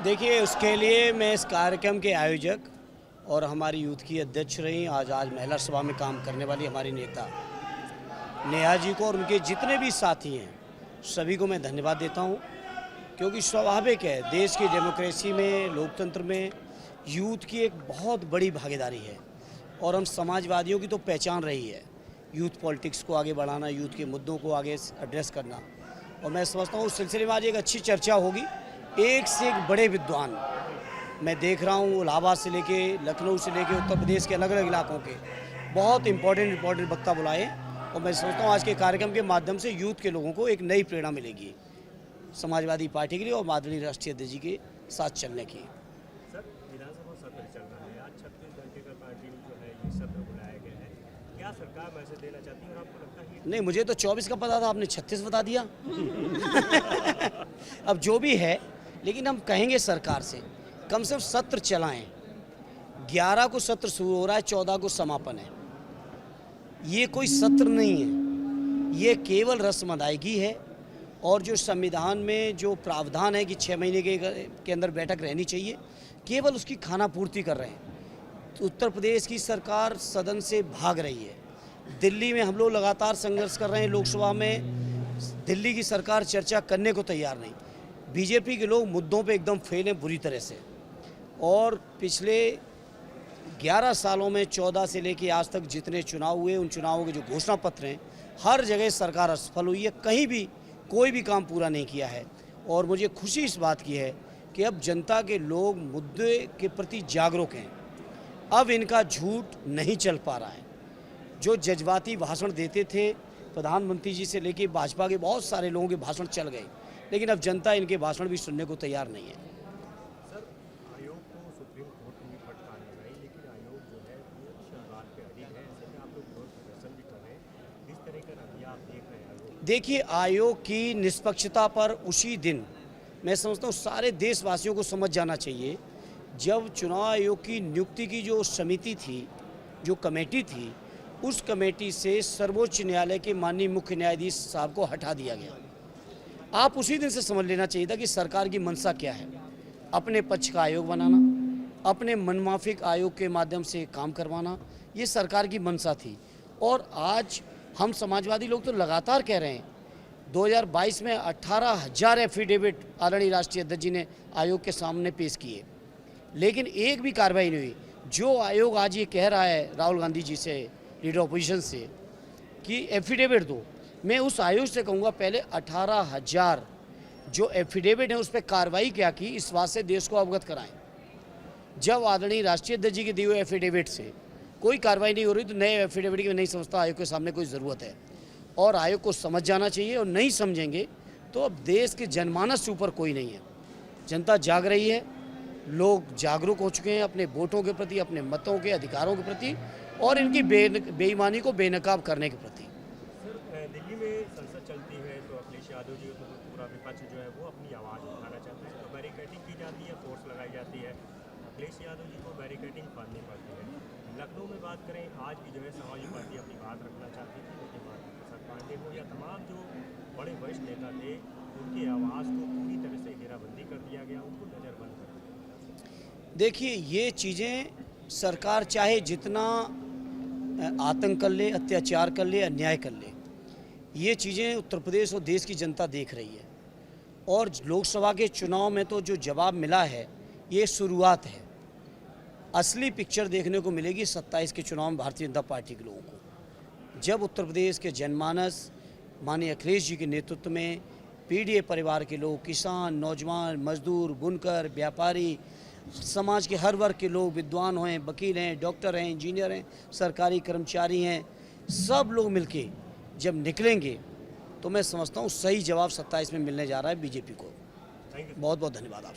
देखिए, उसके लिए मैं इस कार्यक्रम के आयोजक और हमारी यूथ की अध्यक्ष रही, आज महिला सभा में काम करने वाली हमारी नेता नेहा जी को और उनके जितने भी साथी हैं सभी को मैं धन्यवाद देता हूं, क्योंकि स्वाभाविक है देश की डेमोक्रेसी में, लोकतंत्र में यूथ की एक बहुत बड़ी भागीदारी है और हम समाजवादियों की तो पहचान रही है यूथ पॉलिटिक्स को आगे बढ़ाना, यूथ के मुद्दों को आगे एड्रेस करना। और मैं समझता हूँ उस सिलसिले में आज एक अच्छी चर्चा होगी। एक से एक बड़े विद्वान मैं देख रहा हूँ, इलाहाबाद से लेके लखनऊ से लेके उत्तर प्रदेश के अलग अलग इलाकों के बहुत इंपॉर्टेंट वक्ता बुलाए और मैं समझता हूँ आज के कार्यक्रम के माध्यम से यूथ के लोगों को एक नई प्रेरणा मिलेगी समाजवादी पार्टी के लिए और माननीय राष्ट्रीय अध्यक्ष जी के साथ चलने की। सर, विधानसभा सत्र चल रहा है, आज 36 घंटे का पार्टी जो है ये सत्र बुलाया गया है, क्या सरकार मैसेज देना चाहती है और आपको लगता है? नहीं, मुझे तो 24 का पता था, आपने 36 बता दिया। अब जो भी है, लेकिन हम कहेंगे सरकार से कम से कम सत्र चलाएं। 11 को सत्र शुरू हो रहा है, 14 को समापन है। ये कोई सत्र नहीं है, ये केवल रस्म अदायगी है और जो संविधान में जो प्रावधान है कि 6 महीने के अंदर बैठक रहनी चाहिए, केवल उसकी खाना पूर्ति कर रहे हैं। तो उत्तर प्रदेश की सरकार सदन से भाग रही है। दिल्ली में हम लोग लगातार संघर्ष कर रहे हैं, लोकसभा में दिल्ली की सरकार चर्चा करने को तैयार नहीं। बीजेपी के लोग मुद्दों पे एकदम फेल हैं बुरी तरह से और पिछले 11 सालों में 14 से लेके आज तक जितने चुनाव हुए, उन चुनावों के जो घोषणा पत्र हैं, हर जगह सरकार असफल हुई है, कहीं भी कोई भी काम पूरा नहीं किया है। और मुझे खुशी इस बात की है कि अब जनता के लोग मुद्दे के प्रति जागरूक हैं। अब इनका झूठ नहीं चल पा रहा है। जो जज्बाती भाषण देते थे प्रधानमंत्री जी से लेके भाजपा के बहुत सारे लोगों के भाषण चल गए, लेकिन अब जनता इनके भाषण भी सुनने को तैयार नहीं है। सर, आयोग को सुप्रीम कोर्ट में फटकार लगाई, लेकिन आयोग जो है वो शरारत पे अड़ी है। ऐसे में आप लोग विरोध प्रदर्शन भी कर रहे हैं, किस तरह का रवैया आप देख रहे हैं? देखिए, आयोग की निष्पक्षता पर उसी दिन मैं समझता हूँ सारे देशवासियों को समझ जाना चाहिए, जब चुनाव आयोग की नियुक्ति की जो समिति थी, जो कमेटी थी, उस कमेटी से सर्वोच्च न्यायालय के माननीय मुख्य न्यायाधीश साहब को हटा दिया गया। आप उसी दिन से समझ लेना चाहिए था कि सरकार की मंशा क्या है। अपने पक्ष का आयोग बनाना, अपने मनमाफिक आयोग के माध्यम से काम करवाना, ये सरकार की मंशा थी। और आज हम समाजवादी लोग तो लगातार कह रहे हैं, 2022 में 18,000 एफिडेविट आदरणीय राष्ट्रीय अध्यक्ष जी ने आयोग के सामने पेश किए, लेकिन एक भी कार्रवाई नहीं हुई। जो आयोग आज ये कह रहा है राहुल गांधी जी से, लीडर ऑपोजिशन से, कि एफिडेविट दो, मैं उस आयोग से कहूँगा पहले 18,000 जो एफिडेविट है उस पर कार्रवाई क्या की, इस बात से देश को अवगत कराएं। जब आदरणीय राष्ट्रीय अध्यक्ष जी के दिए हुए एफिडेविट से कोई कार्रवाई नहीं हो रही, तो नए एफिडेविट की नहीं समझता आयोग के सामने कोई ज़रूरत है और आयोग को समझ जाना चाहिए। और नहीं समझेंगे तो अब देश के जनमानस से ऊपर कोई नहीं है। जनता जाग रही है, लोग जागरूक हो चुके हैं अपने वोटों के प्रति, अपने मतों के अधिकारों के प्रति और इनकी बेईमानी को बेनकाब करने के प्रति। सर, दिल्ली में संसद चलती है तो अखिलेश यादव जी तो पूरा विपक्ष जो है वो अपनी आवाज़ उठाना चाहता है, तो बैरिकेडिंग की जाती है, फोर्स लगाई जाती है। अखिलेश यादव जी को बैरिकेडिंग बांधनी पड़ती है। लखनऊ में बात करें, आज भी जो है समाजवादी पार्टी अपनी बात रखना चाहती थी, लेकिन प्रसाद पांडे हो या तमाम जो बड़े वरिष्ठ नेता थे, उनकी आवाज़ को पूरी तरह से घेराबंदी कर दिया गया, उनको नज़रबंद कर दिया। देखिए, ये चीज़ें सरकार चाहे जितना आतंक कर ले, अत्याचार कर ले, अन्याय कर ले, ये चीज़ें उत्तर प्रदेश और देश की जनता देख रही है। और लोकसभा के चुनाव में तो जो जवाब मिला है, ये शुरुआत है। असली पिक्चर देखने को मिलेगी 27 के चुनाव में भारतीय जनता पार्टी के लोगों को, जब उत्तर प्रदेश के जनमानस माननीय अखिलेश जी के नेतृत्व में पीडीए परिवार के लोग, किसान, नौजवान, मजदूर, बुनकर, व्यापारी, समाज के हर वर्ग के लोग, विद्वान हैं, वकील हैं, डॉक्टर हैं, इंजीनियर हैं, सरकारी कर्मचारी हैं, सब लोग मिलके जब निकलेंगे तो मैं समझता हूँ सही जवाब 27 में मिलने जा रहा है बीजेपी को। बहुत बहुत धन्यवाद आपसे।